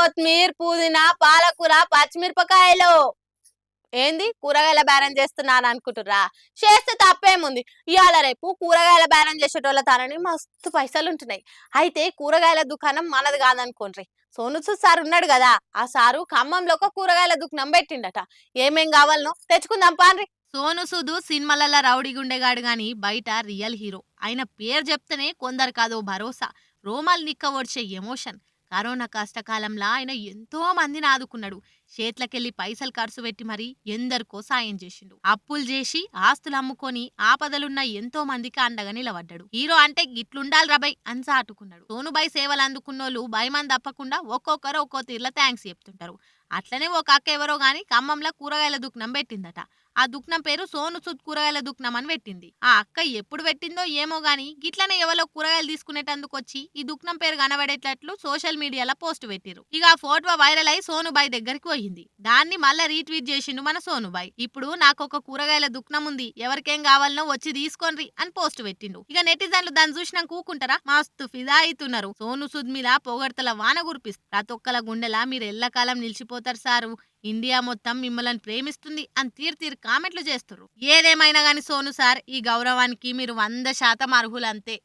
కొత్తిమీర, పుదీనా, పాలకూర, పచ్చిమిరపకాయలు. ఏంది కూరగాయల బేరం చేస్తున్నాను అనుకుంటుర్రా? చేస్తే తప్పేముంది? ఇయాల రేపు కూరగాయల బేరం చేసేటోళ్ళ తనని మస్తు పైసలుంటున్నాయి. అయితే కూరగాయల దుకాణం మనది కాదనుకోండ్రి. సోను సూద్ సార్ ఉన్నాడు కదా, ఆ సారు ఖమ్మంలో ఒక కూరగాయల దుకాణం పెట్టిండట. ఏమేం కావాలనో తెచ్చుకుందాం పాండ్రి. సోను సూద్ సినిమాలలో రౌడీ గుండెగాడు గాని బయట రియల్ హీరో. ఆయన పేరు చెప్తేనే కొందరు కాదో భరోసా, రోమాలు నిక్కవొడిచే ఎమోషన్. కరోనా కష్టకాలంలో ఆయన ఎంతో మందిని ఆదుకున్నాడు. చేట్లకెళ్ళి పైసలు ఖర్చు పెట్టి మరి ఎందరికో సాయం చేసిండు. అప్పులు చేసి ఆస్తులు అమ్ముకొని ఆపదలున్న ఎంతో మందికి అండగా నిలబడ్డాడు. హీరో అంటే గిట్లుండాలి రబై అని చాటుకున్నాడు. సోనుబాయ్ సేవలు అందుకున్నోళ్ళు భయమని తప్పకుండా ఒక్కొక్కరు ఒక్కో తీర్ల థ్యాంక్స్ చెప్తుంటారు. అట్లనే ఒక అక్క ఎవరో గాని ఖమ్మంలో కూరగాయల దుకాణం పెట్టిందట. ఆ దుకాణం పేరు సోను సూద్ కూరగాయల దుకాణం అని పెట్టింది. ఆ అక్క ఎప్పుడు పెట్టిందో ఏమో గాని గిట్లనే ఎవరో కూరగాయలు తీసుకునేటందుకు వచ్చి ఈ దుకాణం పేరు కనబడేటట్లు సోషల్ మీడియాలో పోస్ట్ పెట్టిరు. ఇక ఆ ఫోటో వైరల్ అయి సోనుబాయ్ దగ్గరికి పోయింది. దాన్ని మళ్ళా రీట్వీట్ చేసిండు మన సోనుబాయ్. ఇప్పుడు నాకు ఒక కూరగాయల దుకాణం ఉంది, ఎవరికేం కావాలనో వచ్చి తీసుకోండి అని పోస్ట్ పెట్టిండు. ఇక నెటిజన్లు దాన్ని చూసినాక కూకుంటారా? మస్తు ఫిదా అవుతున్నారు. సోను సూద్ మీద పొగడ్తల వాన కురిపిస్తారు. ప్రతి ఒక్కల గుండెలా మీరు ఎల్లకాలం నిలిచిపోతారు సారు, ఇండియా మొత్తం మిమ్మల్ని ప్రేమిస్తుంది అని తీరు కామెంట్లు చేస్తారు. ఏదేమైనా గాని సోను సార్, ఈ గౌరవానికి మీరు 100% అర్హులంతే.